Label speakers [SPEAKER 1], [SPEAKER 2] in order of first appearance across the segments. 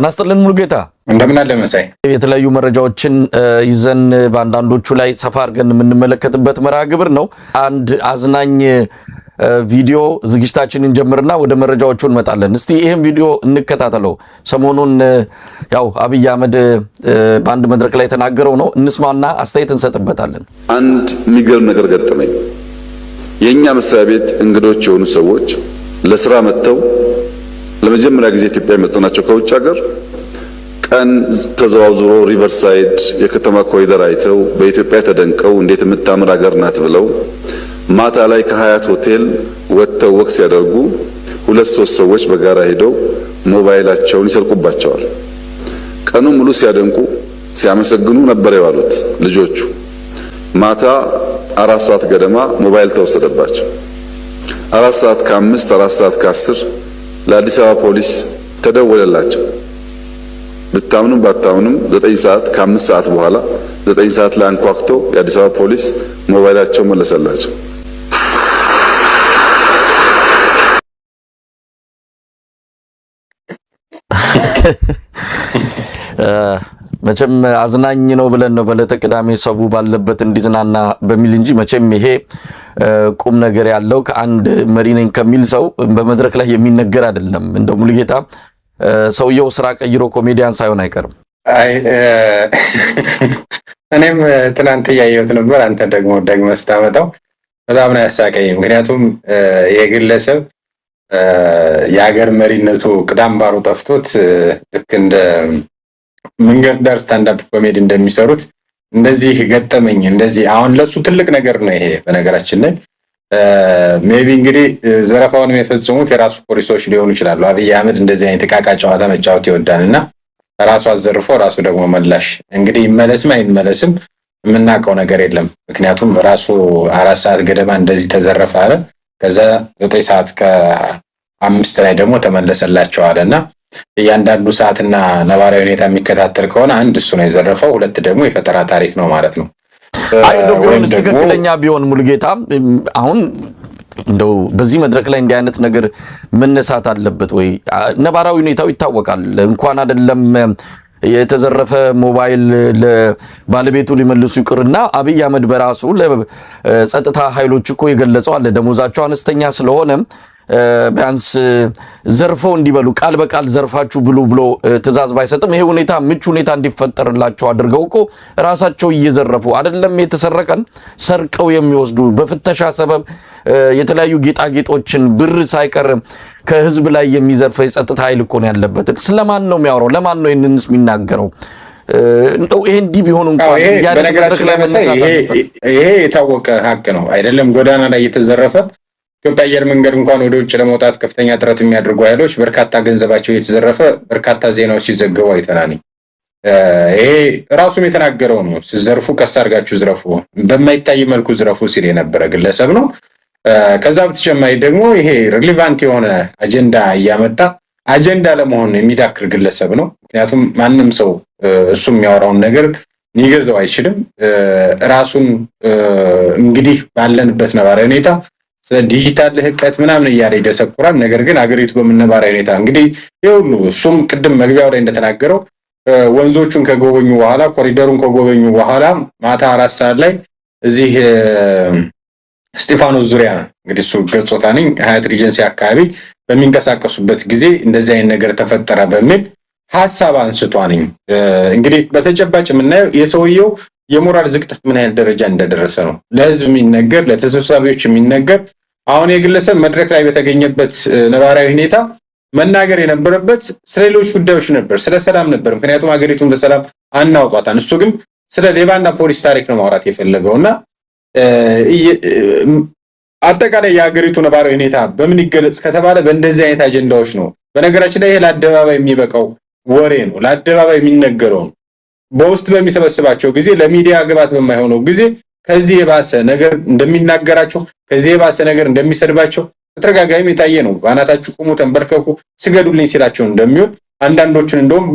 [SPEAKER 1] ተናስተልን ሙሉጌታ
[SPEAKER 2] እንደምን አለ መሳይ
[SPEAKER 1] የተለያዩ መረጃዎችን ይዘን ባንዳንዶቹ ላይ ሰፋ አድርገን የምንመለከትበት መርሃ ግብር ነው። አንድ አዝናኝ ቪዲዮ ዝግጅታችንን ጀምርና ወደ መረጃዎቹ እንመጣለን። እስቲ ይሄን ቪዲዮ እንከታተለው። ሰሞኑን ያው አብይ አህመድ በአንድ መድረክ ላይ ተናገረው ነው። እንስማና አስተያየት እንሰጥበታለን።
[SPEAKER 3] አንድ የሚገርም ነገር ገጠመኝ። የኛ መስሪያ ቤት እንግዶች የሆኑ ሰዎች ለስራ መጥተው ለመጀመሪያ ጊዜ ኢትዮጵያ የመጡ ናቸው ከውጭ ሀገር። ቀን ተዘዋውሮ ሪቨርሳይድ የከተማ ኮሪደር አይተው በኢትዮጵያ ተደንቀው እንዴት የምታምር ሀገር ናት ብለው ማታ ላይ ከሀያት ሆቴል ወጥተው ወክ ሲያደርጉ ሁለት ሶስት ሰዎች በጋራ ሄደው ሞባይላቸውን ይሰርቁባቸዋል። ቀኑን ሙሉ ሲያደንቁ ሲያመሰግኑ ነበር የዋሉት ልጆቹ። ማታ 4 ሰዓት ገደማ ሞባይል ተወሰደባቸው። 4 ሰዓት ከ5 4 ሰዓት ከ10 ለአዲስ አበባ ፖሊስ ተደወለላቸው። ብታምኑም ባታምኑም 9 ሰዓት ከ5 ሰዓት በኋላ 9 ሰዓት ላይ አንኳኩቶ የአዲስ አበባ ፖሊስ ሞባይላቸው መለሰላቸው።
[SPEAKER 1] መቼም አዝናኝ ነው ብለን ነው በለተ ቅዳሜ ሰው ባለበት እንዲዝናና በሚል እንጂ መቼም ይሄ ቁም ነገር ያለው ከአንድ መሪ ነኝ ከሚል ሰው በመድረክ ላይ የሚነገር አይደለም። እንደው ሙሉጌታ ሰውየው ስራ ቀይሮ ኮሜዲያን ሳይሆን አይቀርም።
[SPEAKER 2] እኔም ትናንት ያየሁት ነበር። አንተ ደግሞ ስታመጣው በጣም ነው ያሳቀኝ። ምክንያቱም የግለሰብ የሀገር መሪነቱ ቅዳም ባሩ ጠፍቶት ልክ እንደ መንገድ ዳር ስታንዳፕ ኮሜዲ እንደሚሰሩት እንደዚህ ገጠመኝ። እንደዚህ አሁን ለሱ ትልቅ ነገር ነው ይሄ። በነገራችን ላይ ሜቢ እንግዲህ ዘረፋውን የሚፈጽሙት የራሱ ፖሊሶች ሊሆኑ ይችላሉ። አብይ አህመድ እንደዚህ አይነት ዕቃቃ ጨዋታ መጫወት ይወዳልና ራሱ አዘርፎ ራሱ ደግሞ መላሽ እንግዲህ ይመለስም አይመለስም የምናውቀው ነገር የለም። ምክንያቱም ራሱ 4 ሰዓት ገደማ እንደዚህ ተዘረፈ አለ። ከዛ 9 ሰዓት ከ5 ላይ ደግሞ ተመለሰላቸው አለና እያንዳንዱ ሰዓትና ነባራዊ ሁኔታ የሚከታተል ከሆነ አንድ እሱ ነው የዘረፈው፣ ሁለት ደግሞ የፈጠራ ታሪክ ነው ማለት ነው።
[SPEAKER 1] እንደው ቢሆንስ ትክክለኛ ቢሆን ሙሉጌታ አሁን እንደው በዚህ መድረክ ላይ እንዲህ አይነት ነገር መነሳት አለበት ወይ? ነባራዊ ሁኔታው ይታወቃል። እንኳን አይደለም የተዘረፈ ሞባይል ለባለቤቱ ሊመልሱ ይቅርና አብይ አህመድ በራሱ ለጸጥታ ኃይሎች እኮ የገለጸው አለ ደሞዛቸው አነስተኛ ስለሆነ ቢያንስ ዘርፈው እንዲበሉ ቃል በቃል ዘርፋችሁ ብሉ ብሎ ትእዛዝ ባይሰጥም ይሄ ሁኔታ ምቹ ሁኔታ እንዲፈጠርላቸው አድርገው እኮ ራሳቸው እየዘረፉ አይደለም የተሰረቀን ሰርቀው የሚወስዱ በፍተሻ ሰበብ የተለያዩ ጌጣጌጦችን ብር ሳይቀር ከህዝብ ላይ የሚዘርፈው የጸጥታ ኃይል እኮ ነው ያለበት። ስለማን ነው የሚያወራው? ለማን ነው ይሄንንስ የሚናገረው? እንደው ይሄ እንዲህ ቢሆን እንኳን
[SPEAKER 2] በነገራችን ላይ ይሄ የታወቀ ሀቅ ነው አይደለም? ጎዳና ላይ የተዘረፈ ኢትዮጵያ አየር መንገድ እንኳን ወደ ውጭ ለመውጣት ከፍተኛ ጥረት የሚያደርጉ ኃይሎች በርካታ ገንዘባቸው የተዘረፈ በርካታ ዜናዎች ሲዘገቡ አይተናል። ይሄ ራሱም የተናገረው ነው። ሲዘርፉ ቀስ አድርጋችሁ ዝረፉ፣ በማይታይ መልኩ ዝረፉ ሲል የነበረ ግለሰብ ነው። ከዛ በተጨማሪ ደግሞ ይሄ ሪሌቫንት የሆነ አጀንዳ እያመጣ አጀንዳ ለመሆን የሚዳክር ግለሰብ ነው። ምክንያቱም ማንም ሰው እሱ የሚያወራውን ነገር ሊገዛው አይችልም። ራሱን እንግዲህ ባለንበት ነባራዊ ሁኔታ ስለ ዲጂታል ህቀት ምናምን እያለ ይደሰኩራል። ነገር ግን አገሪቱ በመነባራዊ ሁኔታ እንግዲህ ይሁሉ እሱም ቅድም መግቢያው ላይ እንደተናገረው ወንዞቹን ከጎበኙ በኋላ ኮሪደሩን ከጎበኙ በኋላ ማታ 4 ሰዓት ላይ እዚህ እስጢፋኖስ ዙሪያ እንግዲህ እሱ ገጾታ ነኝ ሀያት ሪጀንሲ አካባቢ በሚንቀሳቀሱበት ጊዜ እንደዚህ አይነት ነገር ተፈጠረ በሚል ሐሳብ አንስቷንኝ እንግዲህ በተጨባጭ የምናየው የሰውየው የሞራል ዝቅጠት ምን ያህል ደረጃ እንደደረሰ ነው። ለህዝብ የሚነገር ለተሰብሳቢዎች የሚነገር አሁን የግለሰብ መድረክ ላይ በተገኘበት ነባራዊ ሁኔታ መናገር የነበረበት ስለሌሎች ጉዳዮች ነበር፣ ስለ ሰላም ነበር። ምክንያቱም ሀገሪቱን በሰላም አናውጣታን። እሱ ግን ስለ ሌባና ፖሊስ ታሪክ ነው ማውራት የፈለገውና አጠቃላይ የሀገሪቱ ነባራዊ ሁኔታ በምን ይገለጽ ከተባለ በእንደዚህ አይነት አጀንዳዎች ነው። በነገራችን ላይ ይሄ ለአደባባይ የሚበቃው ወሬ ነው፣ ለአደባባይ የሚነገረው ነው። በውስጥ በሚሰበስባቸው ጊዜ ለሚዲያ ግባት በማይሆነው ጊዜ ከዚህ የባሰ ነገር እንደሚናገራቸው ከዚህ የባሰ ነገር እንደሚሰድባቸው በተደጋጋሚ የታየ ነው። ባናታችሁ ቁሙ፣ ተንበርከኩ፣ ስገዱልኝ ሲላቸው እንደሚሆን አንዳንዶቹን እንደውም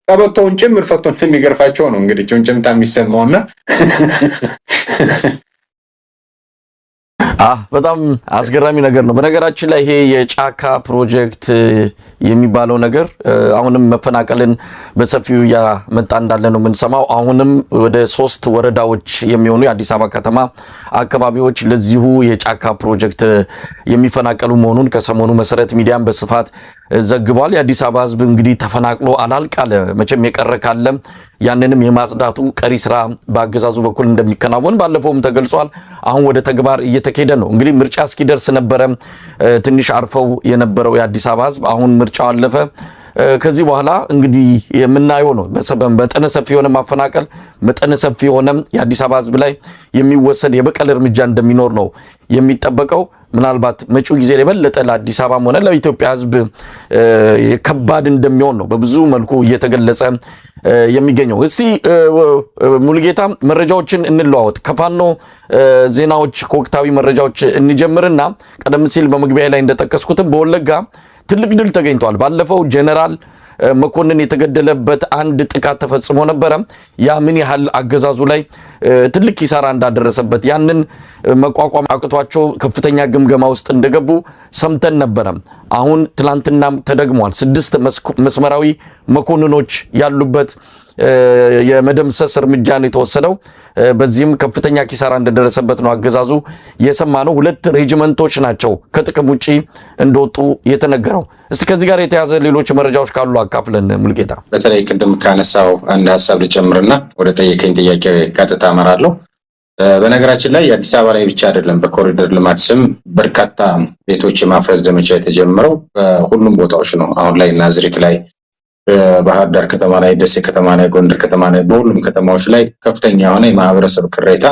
[SPEAKER 2] ቀበቶውን ጭምር ፈቶ እንደሚገርፋቸው ነው እንግዲህ ጭምጭምታ የሚሰማውና
[SPEAKER 1] በጣም አስገራሚ ነገር ነው። በነገራችን ላይ ይሄ የጫካ ፕሮጀክት የሚባለው ነገር አሁንም መፈናቀልን በሰፊው ያመጣ እንዳለ ነው የምንሰማው። አሁንም ወደ 3 ወረዳዎች የሚሆኑ የአዲስ አበባ ከተማ አካባቢዎች ለዚሁ የጫካ ፕሮጀክት የሚፈናቀሉ መሆኑን ከሰሞኑ መሰረት ሚዲያን በስፋት ዘግቧል። የአዲስ አበባ ሕዝብ እንግዲህ ተፈናቅሎ አላልቃለ መቼም የቀረ ካለ ያንንም የማጽዳቱ ቀሪ ስራ በአገዛዙ በኩል እንደሚከናወን ባለፈውም ተገልጿል። አሁን ወደ ተግባር እየተካሄደ ነው። እንግዲህ ምርጫ እስኪደርስ ነበረ ትንሽ አርፈው የነበረው የአዲስ አበባ ሕዝብ አሁን ምርጫው አለፈ። ከዚህ በኋላ እንግዲህ የምናየው ነው። መጠነ ሰፊ የሆነ ማፈናቀል፣ መጠነ ሰፊ የሆነ የአዲስ አበባ ሕዝብ ላይ የሚወሰድ የበቀል እርምጃ እንደሚኖር ነው የሚጠበቀው። ምናልባት መጪው ጊዜ የበለጠ ለአዲስ አበባም ሆነ ለኢትዮጵያ ሕዝብ ከባድ እንደሚሆን ነው በብዙ መልኩ እየተገለጸ የሚገኘው። እስቲ ሙሉጌታ መረጃዎችን እንለዋወጥ። ከፋኖ ዜናዎች ከወቅታዊ መረጃዎች እንጀምርና ቀደም ሲል በመግቢያ ላይ እንደጠቀስኩትም በወለጋ ትልቅ ድል ተገኝቷል። ባለፈው ጀነራል መኮንን የተገደለበት አንድ ጥቃት ተፈጽሞ ነበረ። ያ ምን ያህል አገዛዙ ላይ ትልቅ ኪሳራ እንዳደረሰበት ያንን መቋቋም አቅቷቸው ከፍተኛ ግምገማ ውስጥ እንደገቡ ሰምተን ነበረ። አሁን ትላንትናም ተደግሟል። 6 መስመራዊ መኮንኖች ያሉበት የመደምሰስ እርምጃ ነው የተወሰደው። በዚህም ከፍተኛ ኪሳራ እንደደረሰበት ነው አገዛዙ የሰማነው። 2 ሬጂመንቶች ናቸው ከጥቅም ውጪ እንደወጡ የተነገረው። እስቲ ከዚህ ጋር የተያዘ ሌሎች መረጃዎች ካሉ አካፍለን ሙልጌታ።
[SPEAKER 2] በተለይ ቅድም ካነሳው አንድ ሀሳብ ልጨምርና ወደ ጠየቀኝ ጥያቄ ቀጥታ አመራለሁ። በነገራችን ላይ የአዲስ አበባ ላይ ብቻ አይደለም በኮሪደር ልማት ስም በርካታ ቤቶች የማፍረስ ዘመቻ የተጀመረው በሁሉም ቦታዎች ነው። አሁን ላይ ናዝሬት ላይ፣ ባህር ዳር ከተማ ላይ፣ ደሴ ከተማ ላይ፣ ጎንደር ከተማ ላይ፣ በሁሉም ከተማዎች ላይ ከፍተኛ የሆነ የማህበረሰብ ቅሬታ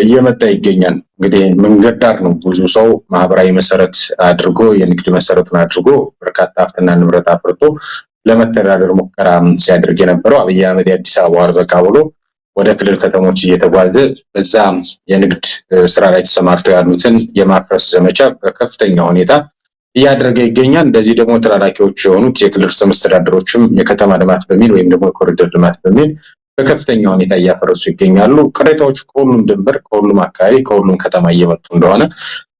[SPEAKER 2] እየመጣ ይገኛል። እንግዲህ መንገድ ዳር ነው ብዙ ሰው ማህበራዊ መሰረት አድርጎ የንግድ መሰረቱን አድርጎ በርካታ ሀብትና ንብረት አፍርቶ ለመተዳደር ሙከራ ሲያደርግ የነበረው አብይ አህመድ የአዲስ አበባ አልበቃ ብሎ ወደ ክልል ከተሞች እየተጓዘ በዛ የንግድ ስራ ላይ ተሰማርተው ያሉትን የማፍረስ ዘመቻ በከፍተኛ ሁኔታ እያደረገ ይገኛል። እንደዚህ ደግሞ ተላላኪዎች የሆኑት የክልል ርዕሰ መስተዳድሮችም የከተማ ልማት በሚል ወይም ደግሞ የኮሪደር ልማት በሚል በከፍተኛ ሁኔታ እያፈረሱ ይገኛሉ። ቅሬታዎች ከሁሉም ድንበር፣ ከሁሉም አካባቢ፣ ከሁሉም ከተማ እየመጡ እንደሆነ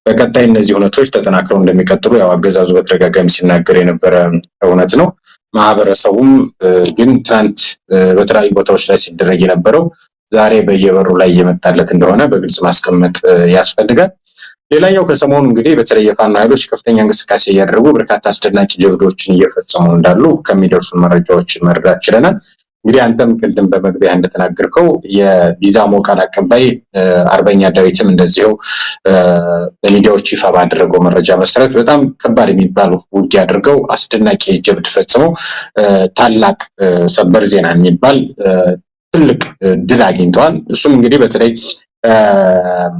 [SPEAKER 2] በቀጣይ እነዚህ እውነቶች ተጠናክረው እንደሚቀጥሉ ያው አገዛዙ በተደጋጋሚ ሲናገር የነበረ እውነት ነው። ማህበረሰቡም ግን ትናንት በተለያዩ ቦታዎች ላይ ሲደረግ የነበረው ዛሬ በየበሩ ላይ እየመጣለት እንደሆነ በግልጽ ማስቀመጥ ያስፈልጋል። ሌላኛው ከሰሞኑ እንግዲህ በተለይ የፋኖ ኃይሎች ከፍተኛ እንቅስቃሴ እያደረጉ በርካታ አስደናቂ ጀብዶችን እየፈጸሙ እንዳሉ ከሚደርሱ መረጃዎች መረዳት ችለናል። እንግዲህ አንተም ቅድም በመግቢያ እንደተናገርከው የቢዛሞ ቃል አቀባይ አርበኛ ዳዊትም እንደዚሁ በሚዲያዎች ይፋ ባደረገው መረጃ መሰረት በጣም ከባድ የሚባሉ ውጊያ አድርገው አስደናቂ ጀብድ ፈጽመው ታላቅ ሰበር ዜና የሚባል ትልቅ ድል አግኝተዋል። እሱም እንግዲህ በተለይ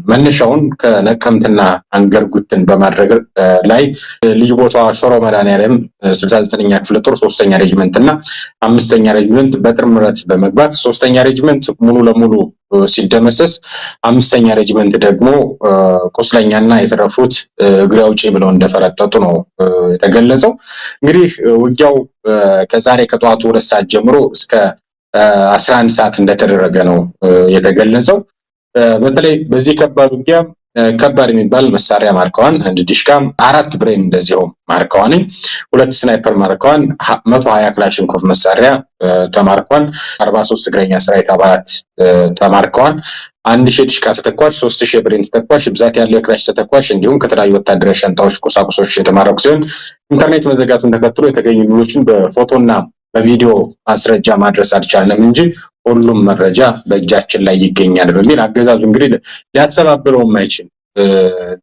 [SPEAKER 2] መነሻውን ከነቀምትና አንገርጉትን በማድረግ ላይ ልዩ ቦታዋ ሾሮ መድኃኔዓለም 69ኛ ክፍለ ጦር 3ኛ ሬጅመንት እና 5ኛ ሬጅመንት በጥምረት በመግባት 3ኛ ሬጅመንት ሙሉ ለሙሉ ሲደመሰስ 5ኛ ሬጅመንት ደግሞ ቁስለኛና የተረፉት እግሬ አውጪ ብለው እንደፈረጠጡ ነው የተገለጸው። እንግዲህ ውጊያው ከዛሬ ከጠዋቱ 2 ሰዓት ጀምሮ እስከ 11 ሰዓት እንደተደረገ ነው የተገለጸው። በተለይ በዚህ ከባድ ውጊያ ከባድ የሚባል መሳሪያ ማርከዋን፣ 1 ዲሽቃ፣ 4 ብሬን እንደዚሁ ማርከዋን፣ 2 ስናይፐር ማርከዋን፣ 120 ክላሽንኮቭ መሳሪያ ተማርከዋን፣ 43 እግረኛ ሰራዊት አባላት ተማርከዋን፣ 1000 ዲሽቃ ተተኳሽ፣ 3000 ብሬን ተተኳሽ፣ ብዛት ያለው የክላሽ ተተኳሽ እንዲሁም ከተለያዩ ወታደራዊ ሻንጣዎች ቁሳቁሶች የተማረኩ ሲሆን ኢንተርኔት መዘጋቱን ተከትሎ የተገኙ ድሎችን በፎቶና በቪዲዮ ማስረጃ ማድረስ አልቻልንም እንጂ ሁሉም መረጃ በእጃችን ላይ ይገኛል በሚል አገዛዙ እንግዲህ ሊያስተባብለው የማይችል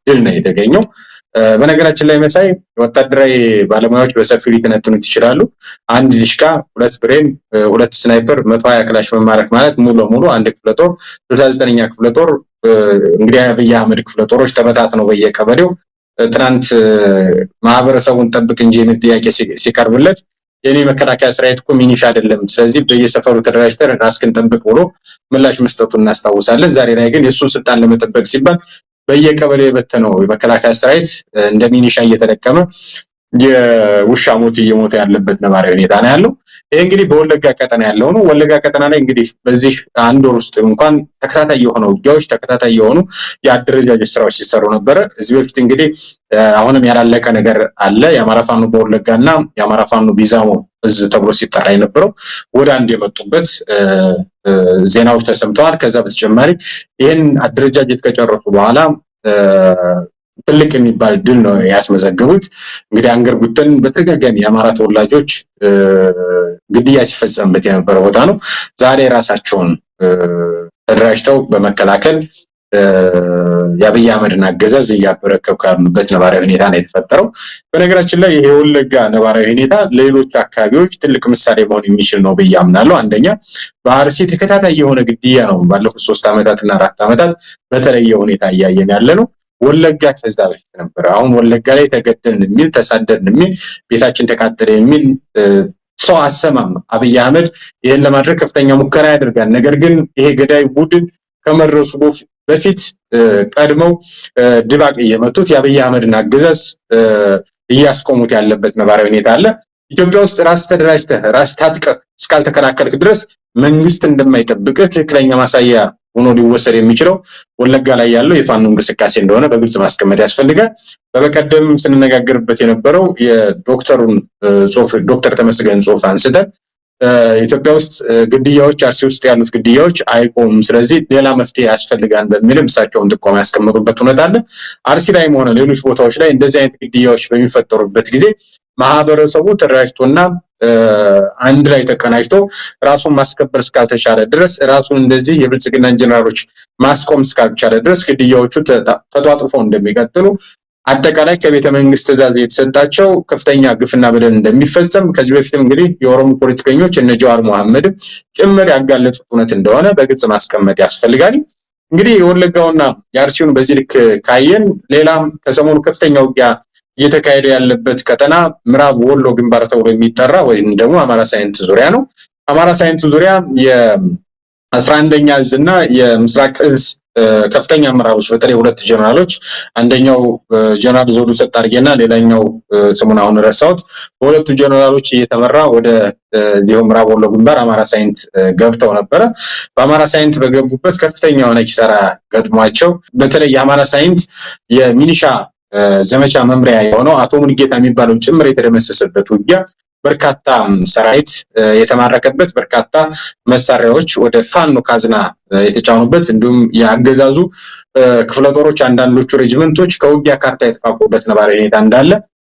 [SPEAKER 2] ድል ነው የተገኘው። በነገራችን ላይ መሳይ ወታደራዊ ባለሙያዎች በሰፊው ሊተነትኑት ይችላሉ። 1 ዲሽቃ፣ 2 ብሬን፣ 2 ስናይፐር፣ 120 ክላሽ መማረክ ማለት ሙሉ ለሙሉ አንድ ክፍለ ጦር 69ኛ ክፍለ ጦር እንግዲህ አብይ አህመድ ክፍለ ጦሮች ተበታትነው በየቀበሌው ትናንት ማህበረሰቡን ጠብቅ እንጂ የሚል ጥያቄ ሲቀርብለት የኔ መከላከያ ሰራዊት እኮ ሚኒሻ አይደለም፣ ስለዚህ በየሰፈሩ ተደራጅተን ራስክን ጠብቅ ብሎ ምላሽ መስጠቱን እናስታውሳለን። ዛሬ ላይ ግን የእሱን ስልጣን ለመጠበቅ ሲባል በየቀበሌው የበተነው የመከላከያ ሰራዊት እንደ ሚኒሻ እየተለቀመ የውሻ ሞት እየሞተ ያለበት ነባራዊ ሁኔታ ነው ያለው። ይሄ እንግዲህ በወለጋ ቀጠና ያለው ነው። ወለጋ ቀጠና ላይ እንግዲህ በዚህ አንድ ወር ውስጥ እንኳን ተከታታይ የሆኑ ውጊያዎች፣ ተከታታይ የሆኑ የአደረጃጀት ስራዎች ሲሰሩ ነበረ። እዚህ በፊት እንግዲህ አሁንም ያላለቀ ነገር አለ። የአማራ ፋኖ በወለጋና የአማራ ፋኖ ቢዛሞ እዝ ተብሎ ሲጠራ የነበረው ወደ አንድ የመጡበት ዜናዎች ተሰምተዋል። ከዛ በተጨማሪ ይህን አደረጃጀት ከጨረሱ በኋላ ትልቅ የሚባል ድል ነው ያስመዘገቡት። እንግዲህ አንገር ጉተን በተደጋጋሚ የአማራ ተወላጆች ግድያ ሲፈጸምበት የነበረ ቦታ ነው። ዛሬ ራሳቸውን ተደራጅተው በመከላከል የአብይ አህመድን አገዛዝ እያበረከቡ ያሉበት ነባራዊ ሁኔታ ነው የተፈጠረው። በነገራችን ላይ ይሄ የወለጋ ነባራዊ ሁኔታ ለሌሎች አካባቢዎች ትልቅ ምሳሌ መሆን የሚችል ነው ብዬ አምናለሁ። አንደኛ በአርሲ ተከታታይ የሆነ ግድያ ነው ባለፉት 3 ዓመታትና 4 ዓመታት በተለየ ሁኔታ እያየን ያለ ነው። ወለጋ ከዛ በፊት ነበር። አሁን ወለጋ ላይ ተገደልን የሚል ተሳደድን የሚል ቤታችን ተቃጠለ የሚል ሰው አሰማም። አብይ አህመድ ይህን ለማድረግ ከፍተኛ ሙከራ ያደርጋል። ነገር ግን ይሄ ገዳይ ቡድን ከመድረሱ በፊት ቀድመው ድባቅ እየመቱት የአብይ አህመድን አገዛዝ እያስቆሙት ያለበት ነባራዊ ሁኔታ አለ። ኢትዮጵያ ውስጥ ራስ ተደራጅተህ ራስ ታጥቀህ እስካልተከላከልክ ድረስ መንግስት እንደማይጠብቅህ ትክክለኛ ማሳያ ሆኖ ሊወሰድ የሚችለው ወለጋ ላይ ያለው የፋኖ እንቅስቃሴ እንደሆነ በግልጽ ማስቀመጥ ያስፈልጋል። በበቀደም ስንነጋገርበት የነበረው የዶክተሩን ጽሁፍ ዶክተር ተመስገን ጽሁፍ አንስተን ኢትዮጵያ ውስጥ ግድያዎች አርሲ ውስጥ ያሉት ግድያዎች አይቆሙም፣ ስለዚህ ሌላ መፍትሄ ያስፈልጋል በሚል እሳቸውን ጥቆማ ያስቀመጡበት ሁኔታ አለ። አርሲ ላይም ሆነ ሌሎች ቦታዎች ላይ እንደዚህ አይነት ግድያዎች በሚፈጠሩበት ጊዜ ማህበረሰቡ ተደራጅቶና አንድ ላይ ተቀናጅቶ ራሱን ማስከበር እስካልተቻለ ድረስ ራሱን እንደዚህ የብልጽግና ጀነራሎች ማስቆም እስካልቻለ ድረስ ግድያዎቹ ተጧጥፈው እንደሚቀጥሉ አጠቃላይ ከቤተ መንግስት ትዕዛዝ የተሰጣቸው ከፍተኛ ግፍና በደል እንደሚፈጸም ከዚህ በፊትም እንግዲህ የኦሮሞ ፖለቲከኞች እነ ጀዋር መሐመድ ጭምር ያጋለጡት እውነት እንደሆነ በግልጽ ማስቀመጥ ያስፈልጋል። እንግዲህ የወለጋውና የአርሲውን በዚህ ልክ ካየን ሌላም ከሰሞኑ ከፍተኛ ውጊያ እየተካሄደ ያለበት ቀጠና ምዕራብ ወሎ ግንባር ተብሎ የሚጠራ ወይም ደግሞ አማራ ሳይንት ዙሪያ ነው። አማራ ሳይንት ዙሪያ የ11ኛ እዝ እና የምስራቅ እዝ ከፍተኛ አመራሮች በተለይ 2 ጀነራሎች አንደኛው ጀነራል ዘውዱ ሰጣርጌና ሌላኛው ስሙን አሁን ረሳሁት በሁለቱ ጀነራሎች እየተመራ ወደ ዚሁ ምዕራብ ወሎ ግንባር አማራ ሳይንት ገብተው ነበረ። በአማራ ሳይንት በገቡበት ከፍተኛ የሆነ ኪሳራ ገጥሟቸው በተለይ የአማራ ሳይንት የሚኒሻ ዘመቻ መምሪያ የሆነው አቶ ሙልጌታ የሚባለው ጭምር የተደመሰሰበት ውጊያ በርካታ ሰራዊት የተማረከበት በርካታ መሳሪያዎች ወደ ፋኖ ካዝና የተጫኑበት እንዲሁም የአገዛዙ ክፍለ ጦሮች አንዳንዶቹ ሬጅመንቶች ከውጊያ ካርታ የተፋቁበት ነባራዊ ሁኔታ እንዳለ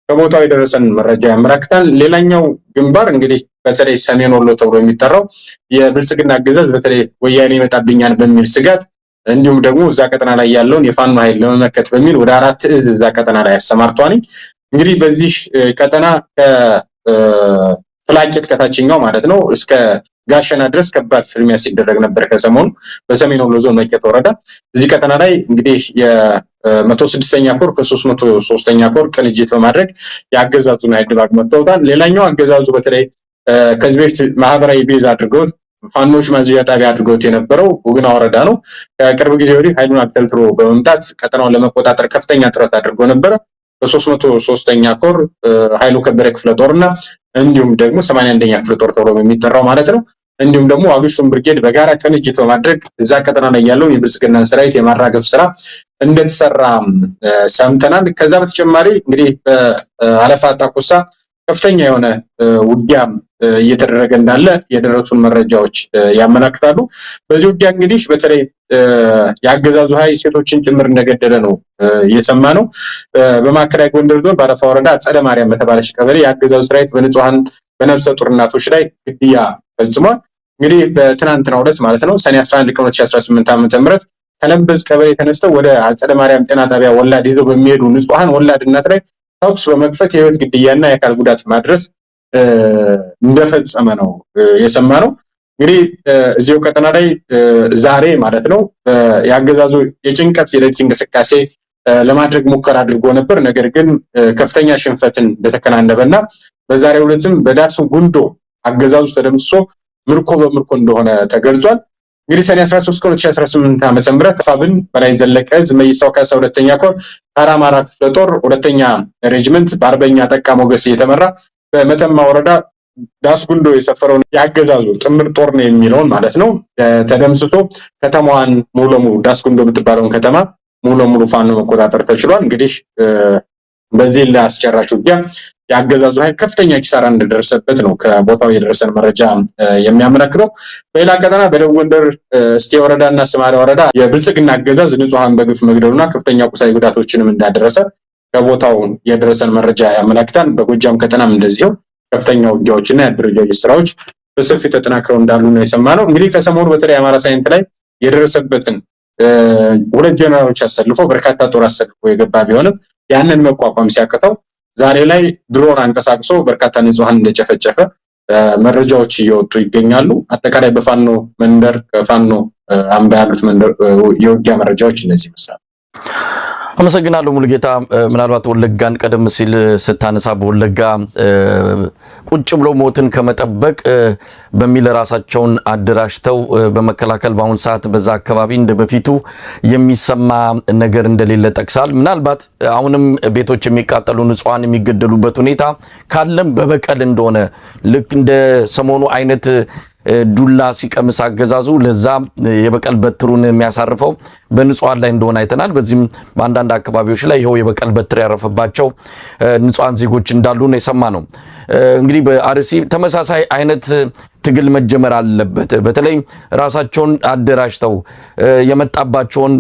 [SPEAKER 2] ከቦታው የደረሰን መረጃ ያመለክታል። ሌላኛው ግንባር እንግዲህ በተለይ ሰሜን ወሎ ተብሎ የሚጠራው የብልጽግና አገዛዝ በተለይ ወያኔ ይመጣብኛል በሚል ስጋት እንዲሁም ደግሞ እዛ ቀጠና ላይ ያለውን የፋኖ ኃይል ለመመከት በሚል ወደ 4 እዝ እዛ ቀጠና ላይ ያሰማርቷል። እንግዲህ በዚህ ቀጠና ፍላቂት ከታችኛው ማለት ነው እስከ ጋሸና ድረስ ከባድ ፍልሚያ ሲደረግ ነበር ከሰሞኑ በሰሜን ወሎ ዞን መቄት ወረዳ። እዚህ ቀጠና ላይ እንግዲህ የ106ኛ ኮር ከ303ኛ ኮር ቅንጅት በማድረግ የአገዛዙን ኃይል ድባቅ መጥተውታል። ሌላኛው አገዛዙ በተለይ ከዚህ በፊት ማህበራዊ ቤዝ አድርገውት ፋኖች ማዝያ ጣቢያ አድርገውት የነበረው ቡግና ወረዳ ነው። ከቅርብ ጊዜ ወዲህ ኃይሉን አክተልትሮ በመምጣት ቀጠናውን ለመቆጣጠር ከፍተኛ ጥረት አድርጎ ነበረ። በ303ኛ ኮር ኃይሉ ከበረ ክፍለ ጦርና እንዲሁም ደግሞ 81ኛ ክፍለ ጦር ተብሎ የሚጠራው ማለት ነው እንዲሁም ደግሞ አብሹም ብርጌድ በጋራ ቅንጅት በማድረግ እዛ ቀጠና ላይ ያለው የብልጽግናን ሰራዊት የማራገፍ ስራ እንደተሰራ ሰምተናል። ከዛ በተጨማሪ እንግዲህ በአለፋ ጣቁሳ ከፍተኛ የሆነ ውጊያ እየተደረገ እንዳለ የደረሱን መረጃዎች ያመለክታሉ። በዚህ ውጊያ እንግዲህ በተለይ የአገዛዙ ኃይል ሴቶችን ጭምር እንደገደለ ነው እየሰማ ነው። በማዕከላዊ ጎንደር ዞን በአለፋ ወረዳ ጸደ ማርያም በተባለች ቀበሌ የአገዛዙ ሰራዊት በንጹሃን በነፍሰ ጡር እናቶች ላይ ግድያ ፈጽሟል። እንግዲህ በትናንትናው ዕለት ማለት ነው ሰኔ 11 ቀን 2018 ዓ.ም ከለምበዝ ቀበሌ ተነስተው ወደ ጸደ ማርያም ጤና ጣቢያ ወላድ ይዘው በሚሄዱ ንጹሃን ወላድ እናት ላይ ተኩስ በመክፈት የህይወት ግድያና የአካል ጉዳት ማድረስ እንደፈጸመ ነው የሰማነው። እንግዲህ እዚሁ ቀጠና ላይ ዛሬ ማለት ነው የአገዛዙ የጭንቀት የሌሊት እንቅስቃሴ ለማድረግ ሙከራ አድርጎ ነበር። ነገር ግን ከፍተኛ ሽንፈትን እንደተከናነበና በዛሬው ዕለትም በዳሱ ጉንዶ አገዛዙ ተደምስሶ ምርኮ በምርኮ እንደሆነ ተገልጿል። እንግዲህ ሰኔ 13 2018 ዓ.ም ፋብን በላይ ዘለቀ መይሳው ካሳ ሁለተኛ ኮር አራማራ ክፍለ ጦር ሁለተኛ ሬጅመንት በአርበኛ ጠቃ ሞገስ የተመራ በመተማ ወረዳ ዳስጉንዶ የሰፈረውን ያገዛዙ ጥምር ጦር ነው የሚለውን ማለት ነው ተደምስሶ ከተማዋን ሙሉ ለሙሉ ዳስጉንዶ የምትባለውን ከተማ ሙሉ ለሙሉ ፋኖ መቆጣጠር ተችሏል። እንግዲህ በዚህ ለአስጨራሽ ውጊያ ያገዛዙ ኃይል ከፍተኛ ኪሳራ እንደደረሰበት ነው ከቦታው የደረሰን መረጃ የሚያመለክተው። በሌላ ቀጠና በደቡብ ጎንደር እስቴ ወረዳና ስማሬ ወረዳ የብልጽግና አገዛዝ ንጹሃን በግፍ መግደሉና ከፍተኛ ቁሳዊ ጉዳቶችንም እንዳደረሰ ከቦታው የደረሰን መረጃ ያመለክታል። በጎጃም ቀጠናም እንደዚሁ ከፍተኛ ውጊያዎችና የአደረጃጀት ስራዎች በሰፊ ተጠናክረው እንዳሉ ነው የሰማነው። እንግዲህ ከሰሞኑ በተለይ አማራ ሳይንት ላይ የደረሰበትን ሁለት ጀነራሎች አሰልፎ በርካታ ጦር አሰልፎ የገባ ቢሆንም ያንን መቋቋም ሲያቅተው ዛሬ ላይ ድሮን አንቀሳቅሶ በርካታ ንጹሃን እንደጨፈጨፈ መረጃዎች እየወጡ ይገኛሉ። አጠቃላይ በፋኖ መንደር ከፋኖ አምባ ያሉት መንደር የውጊያ መረጃዎች እነዚህ ይመስላሉ።
[SPEAKER 1] አመሰግናለሁ ሙሉጌታ። ምናልባት ወለጋን ቀደም ሲል ስታነሳ በወለጋ ቁጭ ብሎ ሞትን ከመጠበቅ በሚል ራሳቸውን አደራጅተው በመከላከል በአሁን ሰዓት በዛ አካባቢ እንደ በፊቱ የሚሰማ ነገር እንደሌለ ጠቅሳል። ምናልባት አሁንም ቤቶች የሚቃጠሉ ንጹሃን የሚገደሉበት ሁኔታ ካለም በበቀል እንደሆነ ልክ እንደ ሰሞኑ አይነት ዱላ ሲቀምስ አገዛዙ ለዛ የበቀል በትሩን የሚያሳርፈው በንጹሃን ላይ እንደሆነ አይተናል። በዚህም በአንዳንድ አካባቢዎች ላይ ይሄው የበቀል በትር ያረፈባቸው ንጹሃን ዜጎች እንዳሉ ነው የሰማነው። እንግዲህ በአርሲ ተመሳሳይ አይነት ትግል መጀመር አለበት። በተለይ ራሳቸውን አደራጅተው የመጣባቸውን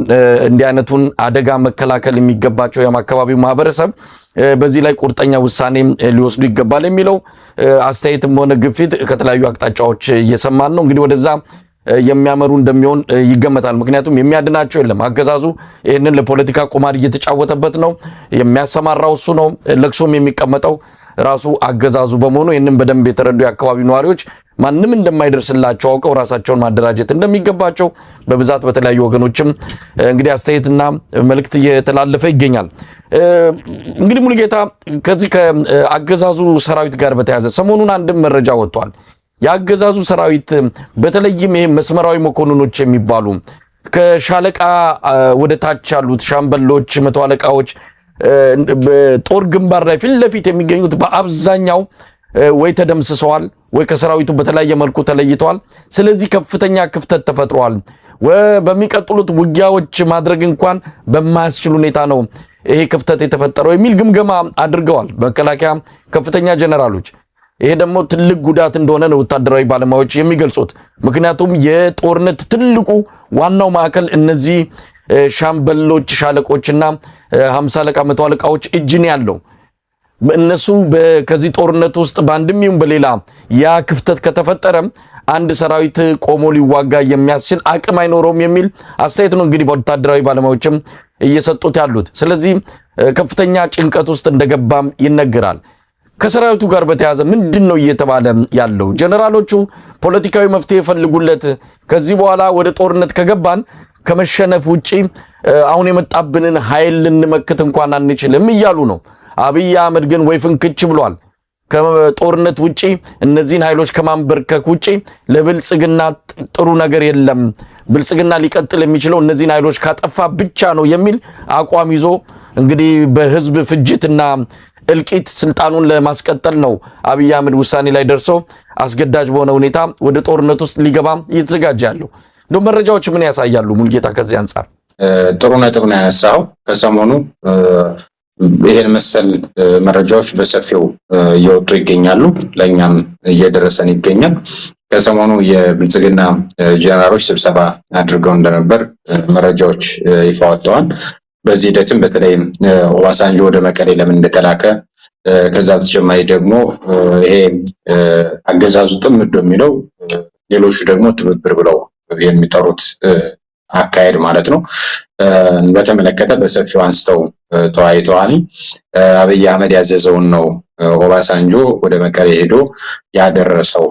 [SPEAKER 1] እንዲህ አይነቱን አደጋ መከላከል የሚገባቸው የአካባቢው ማህበረሰብ በዚህ ላይ ቁርጠኛ ውሳኔ ሊወስዱ ይገባል የሚለው አስተያየትም ሆነ ግፊት ከተለያዩ አቅጣጫዎች እየሰማን ነው። እንግዲህ ወደዛ የሚያመሩ እንደሚሆን ይገመታል። ምክንያቱም የሚያድናቸው የለም። አገዛዙ ይህንን ለፖለቲካ ቁማር እየተጫወተበት ነው። የሚያሰማራው እሱ ነው። ለቅሶም የሚቀመጠው ራሱ አገዛዙ በመሆኑ ይህንን በደንብ የተረዱ የአካባቢው ነዋሪዎች ማንም እንደማይደርስላቸው አውቀው ራሳቸውን ማደራጀት እንደሚገባቸው በብዛት በተለያዩ ወገኖችም እንግዲህ አስተያየትና መልእክት እየተላለፈ ይገኛል። እንግዲህ ሙሉጌታ ከዚህ ከአገዛዙ ሰራዊት ጋር በተያያዘ ሰሞኑን አንድም መረጃ ወጥቷል። የአገዛዙ ሰራዊት በተለይም ይሄ መስመራዊ መኮንኖች የሚባሉ ከሻለቃ ወደ ታች ያሉት ሻምበሎች፣ መቶ አለቃዎች በጦር ግንባር ላይ ፊት ለፊት የሚገኙት በአብዛኛው ወይ ተደምስሰዋል ወይ ከሰራዊቱ በተለያየ መልኩ ተለይተዋል። ስለዚህ ከፍተኛ ክፍተት ተፈጥሯል። በሚቀጥሉት ውጊያዎች ማድረግ እንኳን በማያስችል ሁኔታ ነው ይሄ ክፍተት የተፈጠረው የሚል ግምገማ አድርገዋል መከላከያ ከፍተኛ ጀነራሎች። ይሄ ደግሞ ትልቅ ጉዳት እንደሆነ ነው ወታደራዊ ባለሙያዎች የሚገልጹት። ምክንያቱም የጦርነት ትልቁ ዋናው ማዕከል እነዚህ ሻምበሎች፣ ሻለቆችና 50 አለቃ መቶ አለቃዎች እጅን ያለው እነሱ ከዚህ ጦርነት ውስጥ በአንድም ይሁን በሌላ ያ ክፍተት ከተፈጠረ አንድ ሰራዊት ቆሞ ሊዋጋ የሚያስችል አቅም አይኖረውም የሚል አስተያየት ነው እንግዲህ ወታደራዊ ባለሙያዎችም እየሰጡት ያሉት። ስለዚህ ከፍተኛ ጭንቀት ውስጥ እንደገባም ይነገራል። ከሰራዊቱ ጋር በተያያዘ ምንድነው እየተባለ ያለው? ጀነራሎቹ ፖለቲካዊ መፍትሄ ፈልጉለት፣ ከዚህ በኋላ ወደ ጦርነት ከገባን ከመሸነፍ ውጪ አሁን የመጣብንን ኃይል ልንመክት እንኳን አንችልም እያሉ ነው። አብይ አህመድ ግን ወይ ፍንክች ብሏል። ከጦርነት ውጪ እነዚህን ኃይሎች ከማንበርከክ ውጪ ለብልጽግና ጥሩ ነገር የለም፣ ብልጽግና ሊቀጥል የሚችለው እነዚህን ኃይሎች ካጠፋ ብቻ ነው የሚል አቋም ይዞ እንግዲህ በህዝብ ፍጅትና እልቂት ስልጣኑን ለማስቀጠል ነው አብይ አህመድ ውሳኔ ላይ ደርሶ አስገዳጅ በሆነ ሁኔታ ወደ ጦርነት ውስጥ ሊገባ እየተዘጋጀ ያለው። እንደው መረጃዎች ምን ያሳያሉ ሙልጌታ? ከዚህ አንፃር
[SPEAKER 2] ጥሩ ነጥብ ነው ያነሳው። ከሰሞኑ ይሄን መሰል መረጃዎች በሰፊው እየወጡ ይገኛሉ፣ ለኛም እየደረሰን ይገኛል። ከሰሞኑ የብልጽግና ጀነራሎች ስብሰባ አድርገው እንደነበር መረጃዎች ይፋ ወጥተዋል። በዚህ ሂደትም በተለይ ኦባሳንጆ ወደ መቀሌ ለምን እንደተላከ ከዛ በተጨማሪ ደግሞ ይሄ አገዛዙ ጥምዶ የሚለው ሌሎቹ ደግሞ ትብብር ብለው የሚጠሩት አካሄድ ማለት ነው በተመለከተ በሰፊው አንስተው ተወያይተዋል። አብይ አህመድ ያዘዘውን ነው ኦባሳንጆ ወደ መቀሌ ሄዶ ያደረሰው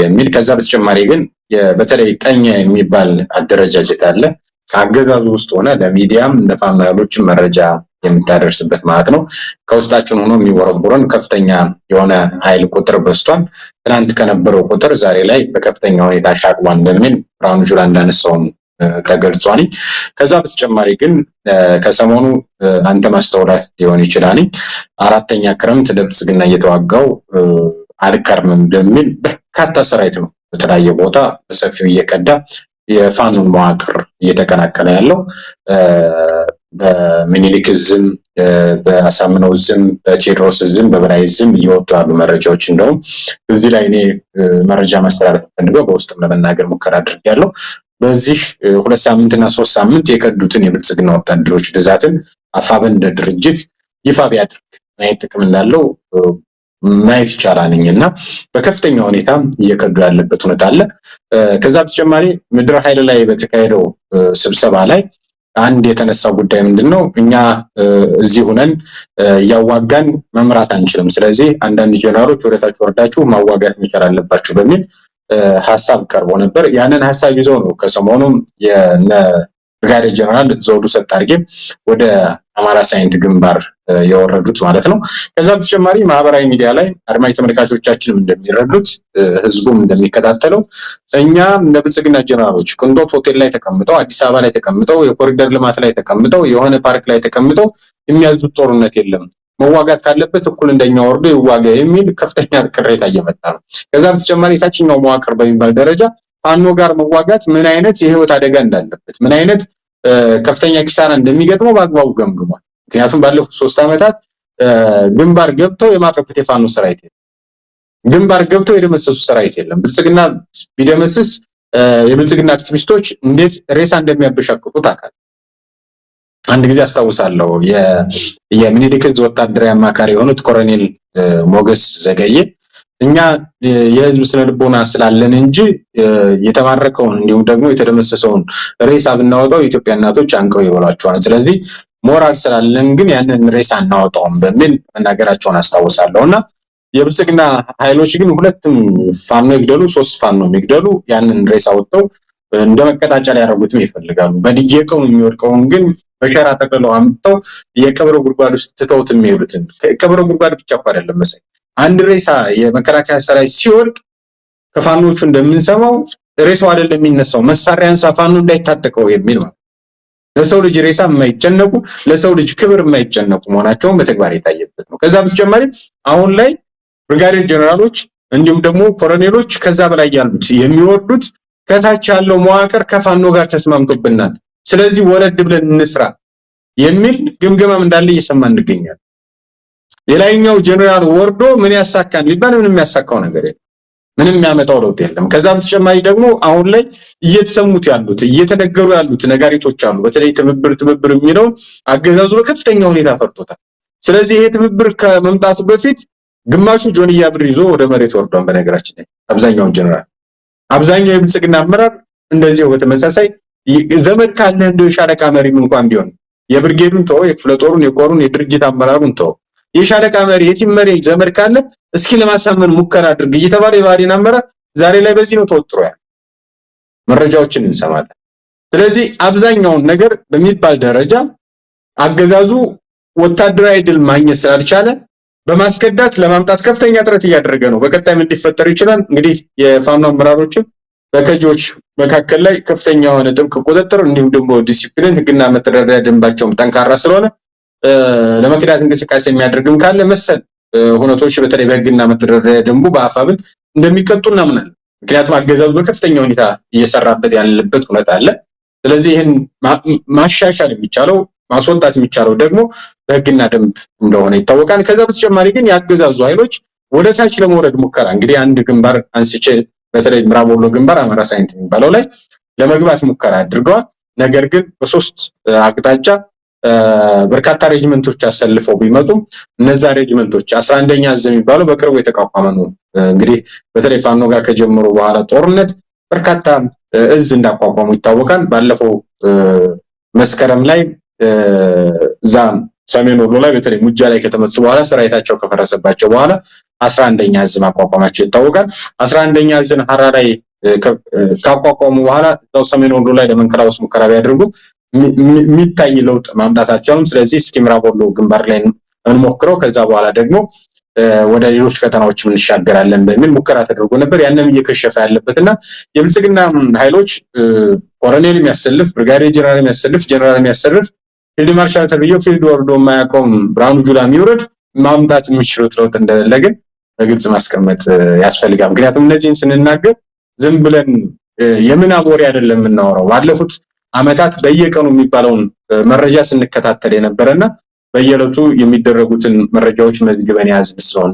[SPEAKER 2] የሚል። ከዛ በተጨማሪ ግን በተለይ ቀኝ የሚባል አደረጃጀት አለ ከአገዛዙ ውስጥ ሆነ ለሚዲያም ለፋኖ ኃይሎችም መረጃ የምታደርስበት ማለት ነው። ከውስጣችን ሆኖ የሚወረቡረን ከፍተኛ የሆነ ኃይል ቁጥር በዝቷል። ትናንት ከነበረው ቁጥር ዛሬ ላይ በከፍተኛ ሁኔታ ሻቅቧል በሚል ብርሃኑ ጁላ እንዳነሳውም ተገልጿል። ከዛ በተጨማሪ ግን ከሰሞኑ አንተ ማስተውለህ ሊሆን ይችላል 4ኛ ክረምት ለብልጽግና እየተዋጋው አልቀርምም በሚል በርካታ ሰራዊት ነው በተለያየ ቦታ በሰፊው እየቀዳ የፋኖን መዋቅር እየተቀላቀለ ያለው በሚኒሊክ ዝም በአሳምነው ዝም በቴዎድሮስ ዝም በበላይ ዝም እየወጡ ያሉ መረጃዎች እንደውም እዚህ ላይ እኔ መረጃ ማስተላለፍ ፈልገው በውስጥም ለመናገር ሙከራ አድርጌያለሁ። በዚህ 2 ሳምንትና 3 ሳምንት የቀዱትን የብልጽግና ወታደሮች ብዛትን አፋብን እንደ ድርጅት ይፋ ቢያደርግ ማየት ጥቅም እንዳለው ማየት ይቻላልኝና በከፍተኛ ሁኔታ እየቀዱ ያለበት ሁኔታ አለ። ከዛ በተጨማሪ ምድር ኃይል ላይ በተካሄደው ስብሰባ ላይ አንድ የተነሳው ጉዳይ ምንድነው? እኛ እዚህ ሆነን ያዋጋን መምራት አንችልም። ስለዚህ አንዳንድ ጀነራሎች ወደታች ወርዳችሁ ማዋጋት መቻል አለባችሁ በሚል ሐሳብ ቀርቦ ነበር። ያንን ሐሳብ ይዘው ነው ከሰሞኑም የነ ብርጋዴር ጀነራል ዘውዱ ሰጣርጌ ወደ አማራ ሳይንት ግንባር የወረዱት ማለት ነው። ከዛ በተጨማሪ ማህበራዊ ሚዲያ ላይ አድማጭ ተመልካቾቻችንም እንደሚረዱት ህዝቡም እንደሚከታተለው እኛ ለብልጽግና ጀነራሎች ቅንጦት ሆቴል ላይ ተቀምጠው አዲስ አበባ ላይ ተቀምጠው የኮሪደር ልማት ላይ ተቀምጠው የሆነ ፓርክ ላይ ተቀምጠው የሚያዙት ጦርነት የለም፣ መዋጋት ካለበት እኩል እንደኛ ወርዶ ይዋጋ የሚል ከፍተኛ ቅሬታ እየመጣ ነው። ከዛ በተጨማሪ የታችኛው መዋቅር በሚባል ደረጃ ፋኖ ጋር መዋጋት ምን አይነት የህይወት አደጋ እንዳለበት ምን አይነት ከፍተኛ ኪሳራ እንደሚገጥመው በአግባቡ ገምግሟል። ምክንያቱም ባለፉት 3 ዓመታት ግንባር ገብተው የማረኩት የፋኖ ሰራዊት የለም፣ ግንባር ገብተው የደመሰሱ ሰራዊት የለም። ብልጽግና ቢደመስስ የብልጽግና አክቲቪስቶች እንዴት ሬሳ እንደሚያበሻቅጡት አካል አንድ ጊዜ አስታውሳለሁ። የሚኒሊክ ወታደራዊ አማካሪ የሆኑት ኮሎኔል ሞገስ ዘገየ እኛ የህዝብ ስነልቦና ስላለን እንጂ የተማረከውን እንዲሁም ደግሞ የተደመሰሰውን ሬሳ ብናወጣው የኢትዮጵያ እናቶች አንቀው ይበሏቸዋል። ስለዚህ ሞራል ስላለን ግን ያንን ሬሳ እናወጣውም በሚል መናገራቸውን አስታውሳለሁና የብልጽግና ኃይሎች ግን 2 ፋኖ ይግደሉ 3 ፋኖ ይግደሉ ያንን ሬሳ ወጥተው እንደመቀጣጫ ሊያደርጉትም ይፈልጋሉ። በየቀኑ የሚወድቀውን ግን በሸራ ተቀለው አምጥተው የቀብረ ጉድጓድ ውስጥ ትተውት የሚሄዱትን ቀብረ ጉድጓድ ብቻ አይደለም መሰለኝ አንድ ሬሳ የመከላከያ ሰራዊት ሲወድቅ ከፋኖቹ እንደምንሰማው ሬሳው አይደለም የሚነሳው መሳሪያን ፋኖ እንዳይታጠቀው የሚል ነው። ለሰው ልጅ ሬሳ የማይጨነቁ ለሰው ልጅ ክብር የማይጨነቁ መሆናቸውን በተግባር የታየበት ነው። ከዛ በተጨማሪ አሁን ላይ ብርጋዴር ጀነራሎች እንዲሁም ደግሞ ኮሎኔሎች ከዛ በላይ ያሉት የሚወርዱት ከታች ያለው መዋቅር ከፋኖ ጋር ተስማምቶብናል፣ ስለዚህ ወረድ ብለን እንስራ የሚል ግምገማም እንዳለ እየሰማን እንገኛለን። ሌላኛው ጀነራል ወርዶ ምን ያሳካን ቢባል ምንም የሚያሳካው ነገር የለም፣ ምንም የሚያመጣው ለውጥ የለም። ከዛ በተጨማሪ ደግሞ አሁን ላይ እየተሰሙት ያሉት እየተነገሩ ያሉት ነጋሪቶች አሉ። በተለይ ትብብር የሚለው አገዛዙ በከፍተኛ ሁኔታ ፈርቶታል። ስለዚህ ይሄ ትብብር ከመምጣቱ በፊት ግማሹ ጆንያ ብር ይዞ ወደ መሬት ወርዷል። በነገራችን ላይ አብዛኛው ጀነራል አብዛኛው የብልጽግና አመራር እንደዚሁ በተመሳሳይ ዘመድ ካለ እንደው ሻለቃ መሪም እንኳን ቢሆን የብርጌዱን ተው የክፍለ ጦሩን የኮሩን የድርጅት አመራሩን ተው የሻለቃ መሪ የቲም መሪ ዘመድ ካለ እስኪ ለማሳመን ሙከራ አድርግ እየተባለ የባዲን አመራር ዛሬ ላይ በዚህ ነው ተወጥሮ ያለው መረጃዎችን እንሰማለን። ስለዚህ አብዛኛውን ነገር በሚባል ደረጃ አገዛዙ ወታደራዊ ድል ማግኘት ስላልቻለ በማስከዳት ለማምጣት ከፍተኛ ጥረት እያደረገ ነው። በቀጣይ ምን ሊፈጠር ይችላል? እንግዲህ የፋኖ አመራሮችን በከጆች መካከል ላይ ከፍተኛ የሆነ ጥብቅ ቁጥጥር እንዲሁም ደግሞ ዲሲፕሊን ህግና መተዳደሪያ ደንባቸውም ጠንካራ ስለሆነ ለመክዳት እንቅስቃሴ የሚያደርግም ካለ መሰል ሁነቶች በተለይ በህግና መተዳደሪያ ደንቡ በአፋብን እንደሚቀጡ እናምናለን። ምክንያቱም አገዛዙ በከፍተኛ ሁኔታ እየሰራበት ያለበት ሁኔታ አለ። ስለዚህ ይህን ማሻሻል የሚቻለው ማስወጣት የሚቻለው ደግሞ በህግና ደንብ እንደሆነ ይታወቃል። ከዛ በተጨማሪ ግን ያገዛዙ ኃይሎች ወደ ታች ለመውረድ ሙከራ እንግዲህ አንድ ግንባር አንስቼ በተለይ ምዕራብ ወሎ ግንባር አማራ ሳይንት የሚባለው ላይ ለመግባት ሙከራ አድርገዋል። ነገር ግን በሶስት አቅጣጫ በርካታ ሬጅመንቶች አሰልፈው ቢመጡም እነዛ ሬጅመንቶች 11ኛ እዝ የሚባለው በቅርቡ የተቋቋመ ነው። እንግዲህ በተለይ ፋኖ ጋር ከጀመሩ በኋላ ጦርነት በርካታ እዝ እንዳቋቋሙ ይታወቃል። ባለፈው መስከረም ላይ እዛ ሰሜን ወሎ ላይ በተለይ ሙጃ ላይ ከተመቱ በኋላ ሰራዊታቸው ከፈረሰባቸው በኋላ 11ኛ እዝ ማቋቋማቸው ይታወቃል። 11ኛ እዝን ሐራ ላይ ካቋቋሙ በኋላ እዛው ሰሜን ወሎ ላይ ለመንከራወስ ሙከራ ቢያደርጉ የሚታይ ለውጥ ማምጣታቸውም ስለዚህ እስኪ ምዕራብ ወሎ ግንባር ላይ እንሞክረው ከዛ በኋላ ደግሞ ወደ ሌሎች ቀጠናዎች እንሻገራለን በሚል ሙከራ ተደርጎ ነበር። ያንም እየከሸፈ ያለበትና የብልጽግና ኃይሎች ኮሎኔል የሚያሰልፍ ብርጋዴር ጀነራል የሚያሰልፍ ጀነራል የሚያሰልፍ ፊልድ ማርሻል ተብዬው ፊልድ ወርዶ የማያውቀውም ብርሃኑ ጁላ የሚወርድ ማምጣት የሚችሉት ለውጥ እንደሌለ ግን በግልጽ ማስቀመጥ ያስፈልጋል። ምክንያቱም እነዚህን ስንናገር ዝም ብለን የምናብ ወሬ አይደለም የምናወራው። ባለፉት ዓመታት በየቀኑ የሚባለውን መረጃ ስንከታተል የነበረና በየዕለቱ የሚደረጉትን መረጃዎች መዝግበን ያዝን ስለሆነ